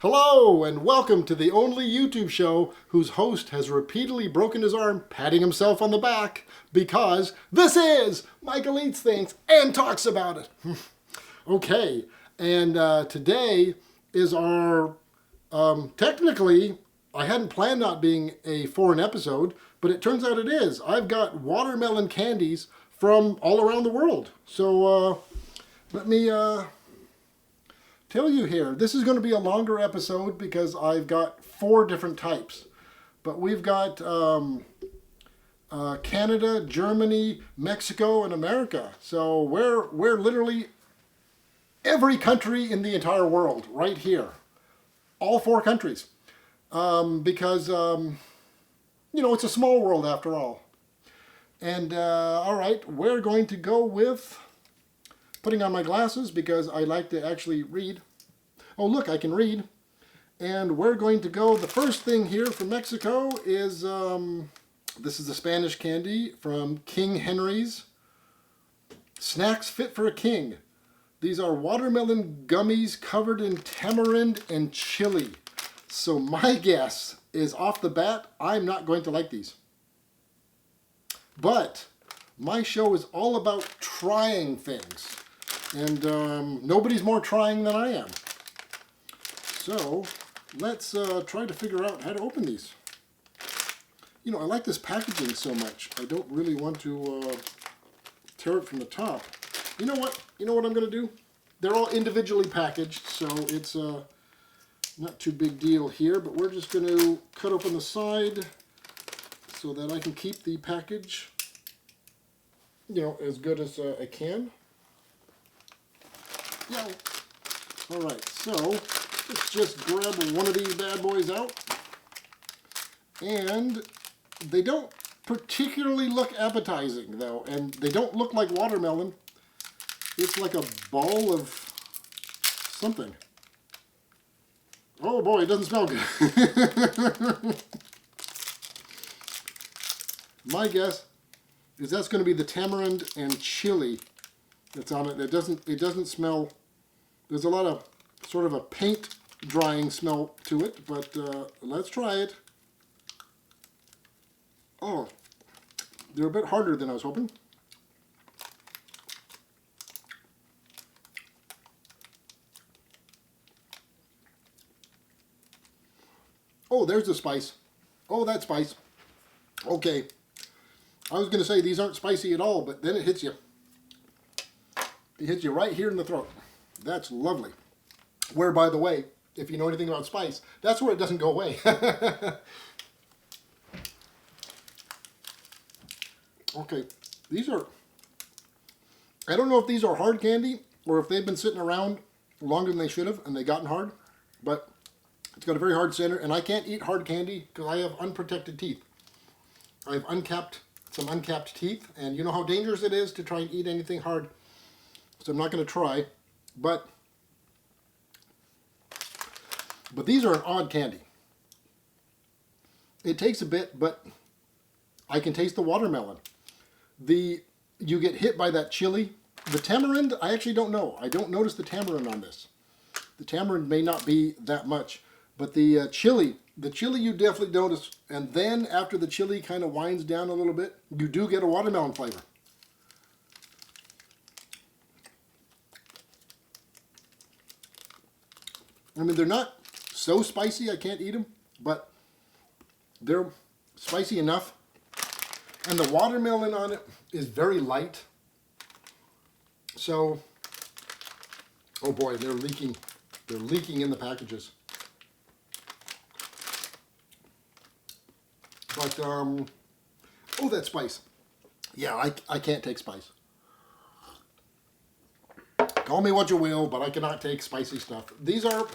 Hello, and welcome to the only YouTube show whose host has repeatedly broken his arm patting himself on the back because this is Michael Eats Things and Talks About It. Okay, and today is our, technically, I hadn't planned on being a foreign episode, but it turns out it is. I've got watermelon candies from all around the world. So let me tell you here, this is going to be a longer episode because I've got 4 different types. But we've got Canada, Germany, Mexico, and America. So we're literally every country in the entire world right here. All 4 countries. Because, it's a small world after all. And, all right, we're going to go with putting on my glasses because I like to actually read. Oh, look, I can read. And we're going to go, the first thing here from Mexico is, this is the Spanish candy from King Henry's. Snacks Fit for a King. These are watermelon gummies covered in tamarind and chili. So my guess is off the bat, I'm not going to like these. But my show is all about trying things. And nobody's more trying than I am. So let's try to figure out how to open these. I like this packaging so much. I don't really want to tear it from the top. You know what? You know what I'm going to do? They're all individually packaged, so it's not too big deal here. But we're just going to cut open the side so that I can keep the package, as good as I can. Yeah. All right, so let's just grab one of these bad boys out. And they don't particularly look appetizing, though, and they don't look like watermelon. It's like a ball of something. Oh boy, it doesn't smell good. My guess is that's going to be the tamarind and chili that's on it. It doesn't smell. There's a lot of sort of a paint drying smell to it, but let's try it. Oh, they're a bit harder than I was hoping. Oh, there's the spice. Oh, that spice. Okay. I was going to say these aren't spicy at all, but then it hits you. It hits you right here in the throat. That's lovely. Where, by the way, if you know anything about spice, that's where it doesn't go away. Okay, these are, I don't know if these are hard candy or if they've been sitting around longer than they should have and they've gotten hard, but it's got a very hard center, and I can't eat hard candy because I have unprotected teeth. I have some uncapped teeth, and you know how dangerous it is to try and eat anything hard. So I'm not going to try, but these are an odd candy. It takes a bit, but I can taste the watermelon. You get hit by that chili. The tamarind, I actually don't know. I don't notice the tamarind on this. The tamarind may not be that much, but the chili you definitely notice. And then after the chili kind of winds down a little bit, you do get a watermelon flavor. I mean, they're not so spicy I can't eat them, but they're spicy enough. And the watermelon on it is very light. So, oh boy, they're leaking. They're leaking in the packages. But, oh, that spice. Yeah, I can't take spice. Call me what you will, but I cannot take spicy stuff. These are,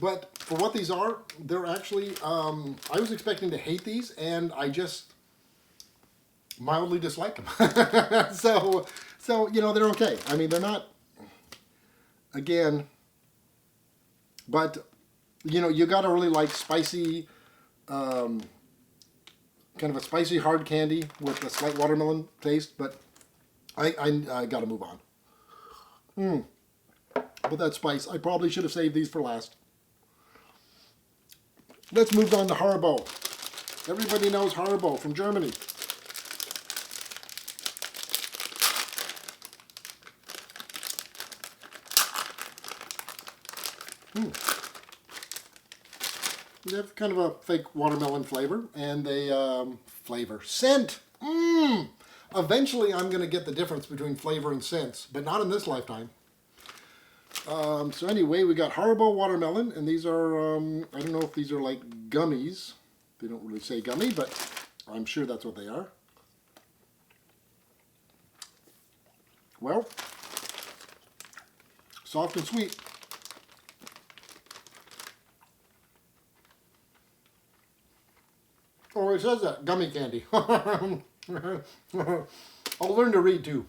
but for what these are, they're actually, I was expecting to hate these, and I just mildly dislike them. So, they're okay. I mean, they're not, again, but, you gotta really like spicy, kind of a spicy hard candy with a slight watermelon taste, but I gotta move on. But that spice, I probably should have saved these for last. Let's move on to Haribo. Everybody knows Haribo from Germany. They have kind of a fake watermelon flavor, and they scent. Eventually, I'm going to get the difference between flavor and scents, but not in this lifetime. So anyway, we got Haribo watermelon, and these are, I don't know if these are like gummies. They don't really say gummy, but I'm sure that's what they are. Well, soft and sweet. Oh, it says that, gummy candy. I'll learn to read too.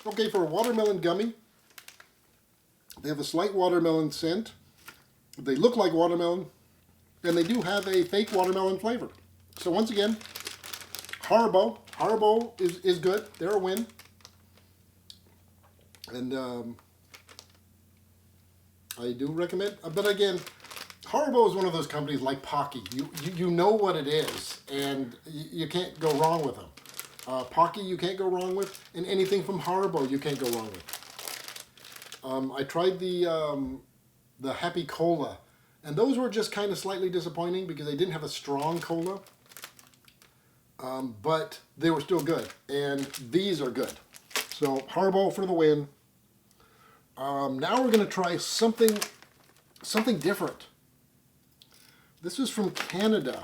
Okay, for a watermelon gummy, they have a slight watermelon scent. They look like watermelon, and they do have a fake watermelon flavor. So once again, Haribo. Haribo is good. They're a win. And I do recommend, but again, Haribo is one of those companies like Pocky. You know what it is, and you can't go wrong with them. Pocky you can't go wrong with, and anything from Haribo you can't go wrong with. I tried the Happy Cola, and those were just kind of slightly disappointing because they didn't have a strong cola, but they were still good, and these are good. So Haribo for the win. Now we're going to try something different. This is from Canada.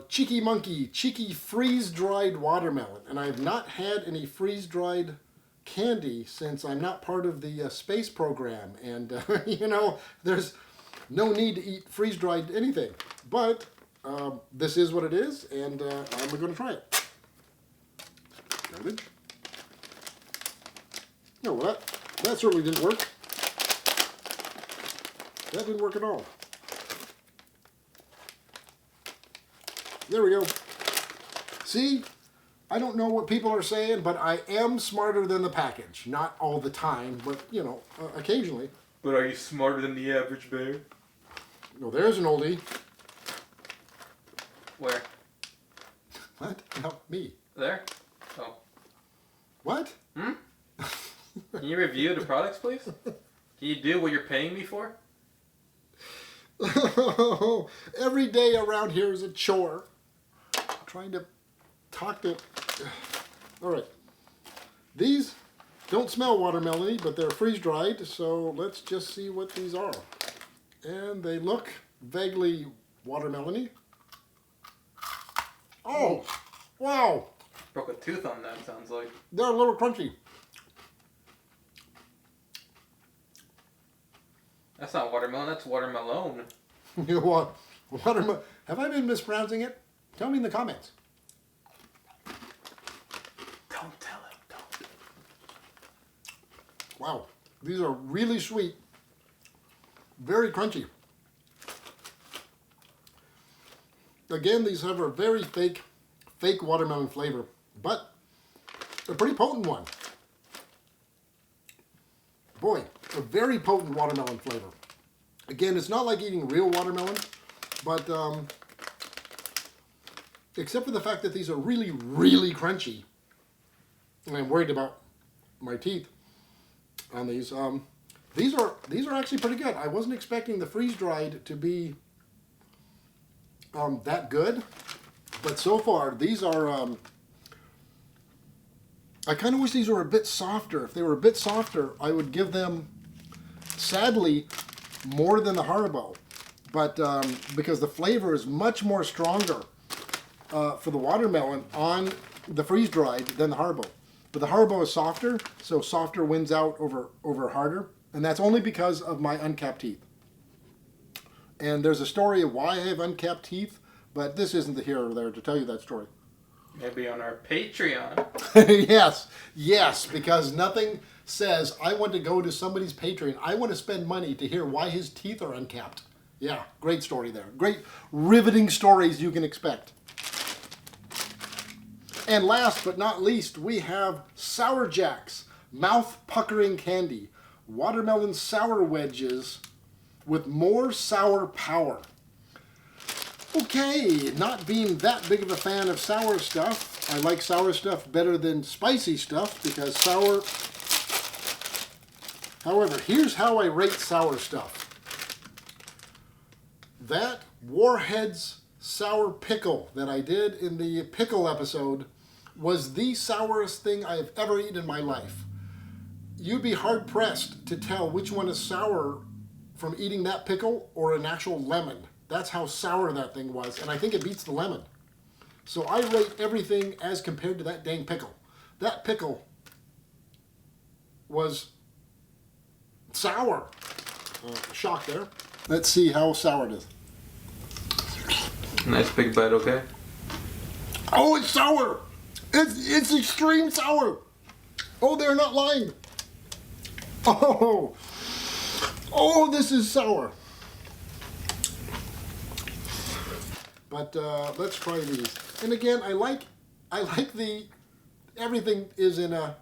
Cheeky Monkey, Cheeky freeze-dried watermelon. And I have not had any freeze-dried candy since I'm not part of the space program. And, you know, there's no need to eat freeze-dried anything. But this is what it is, and I'm going to try it. Garbage. No, well, that certainly didn't work. That didn't work at all. There we go. See, I don't know what people are saying, but I am smarter than the package. Not all the time, but, you know, occasionally. But are you smarter than the average bear? No, there's an oldie. Where? What? No, me. There? Oh. What? Hmm? Can you review the products, please? Can you do what you're paying me for? Every day around here is a chore. Trying to talk to... All right. These don't smell watermelon-y, but they're freeze-dried, so let's just see what these are. And they look vaguely watermelon-y. Oh, wow. Broke a tooth on that, sounds like. They're a little crunchy. That's not watermelon, that's watermelon. You want watermelon? Have I been mispronouncing it? Tell me in the comments. Don't tell him, don't. Wow, these are really sweet. Very crunchy. Again, these have a very fake watermelon flavor, but a pretty potent one. Boy, a very potent watermelon flavor. Again, it's not like eating real watermelon, but except for the fact that these are really, really crunchy, and I'm worried about my teeth on these. These are actually pretty good. I wasn't expecting the freeze-dried to be that good, but so far these are. I kind of wish these were a bit softer. If they were a bit softer, I would give them, sadly, more than the Haribo. But because the flavor is much more stronger for the watermelon on the freeze-dried than the Haribo. But the Haribo is softer, so softer wins out over harder. And that's only because of my uncapped teeth. And there's a story of why I have uncapped teeth, but this isn't the here or there to tell you that story. Maybe on our Patreon. Yes, because nothing says I want to go to somebody's Patreon. I want to spend money to hear why his teeth are uncapped. Yeah, great story there. Great riveting stories you can expect. And last but not least, we have Sour Jacks mouth-puckering candy, watermelon sour wedges with more sour power. Okay, not being that big of a fan of sour stuff. I like sour stuff better than spicy stuff because sour... However, here's how I rate sour stuff. That Warhead's sour pickle that I did in the pickle episode was the sourest thing I have ever eaten in my life. You'd be hard-pressed to tell which one is sour from eating that pickle or an actual lemon. That's how sour that thing was, and I think it beats the lemon. So I rate everything as compared to that dang pickle. That pickle was sour. Shock there. Let's see how sour it is. Nice big bite, okay? Oh, it's sour! It's extreme sour! Oh, they're not lying. Oh, this is sour. But let's try these. And again, I like the everything is in a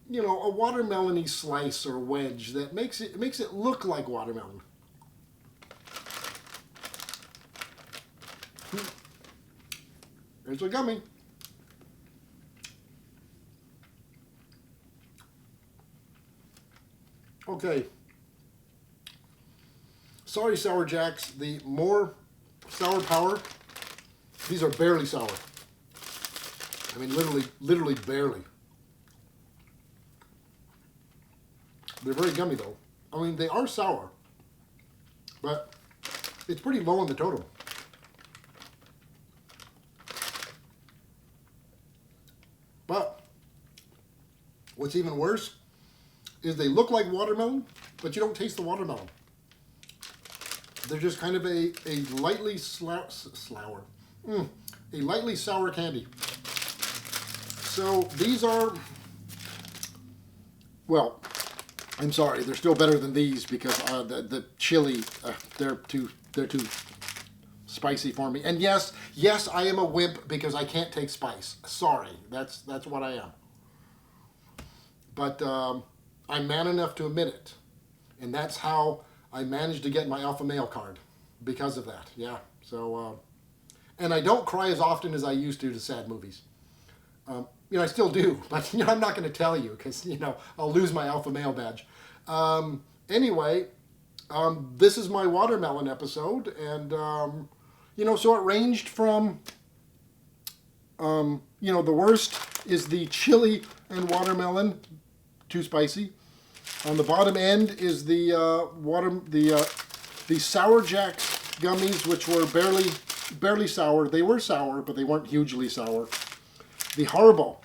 a watermelon-y slice or wedge that makes it look like watermelon. Here's a gummy. Okay. Sorry, Sour Jacks. The more sour power, these are barely sour. I mean, literally barely. They're very gummy, though. I mean, they are sour, but it's pretty low on the totem. But what's even worse is they look like watermelon, but you don't taste the watermelon. They're just kind of a lightly a lightly sour candy. So these are, well, I'm sorry, they're still better than these because the chili, they're too spicy for me. And yes, I am a wimp because I can't take spice. Sorry, that's what I am. But I'm man enough to admit it, and that's how I managed to get my alpha male card because of that. Yeah. So, and I don't cry as often as I used to sad movies. I still do, but I'm not going to tell you because I'll lose my alpha male badge. Anyway, this is my watermelon episode, and so it ranged from the worst is the chili and watermelon, too spicy. On the bottom end is the Sour Jack gummies, which were barely sour. They were sour, but they weren't hugely sour. The Haribo.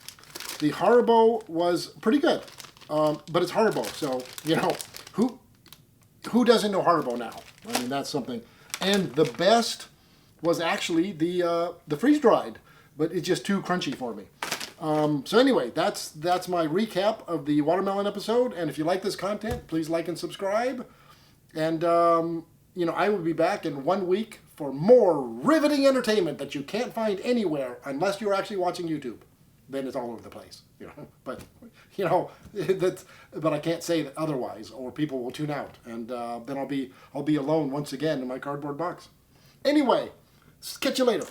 The Haribo was pretty good, but it's Haribo, so who doesn't know Haribo now? I mean, that's something. And the best was actually the freeze dried, but it's just too crunchy for me. So anyway, that's my recap of the watermelon episode. And if you like this content, please like and subscribe. And I will be back in 1 week for more riveting entertainment that you can't find anywhere unless you're actually watching YouTube. Then it's all over the place, But but I can't say that otherwise, or people will tune out, and then I'll be alone once again in my cardboard box. Anyway, catch you later.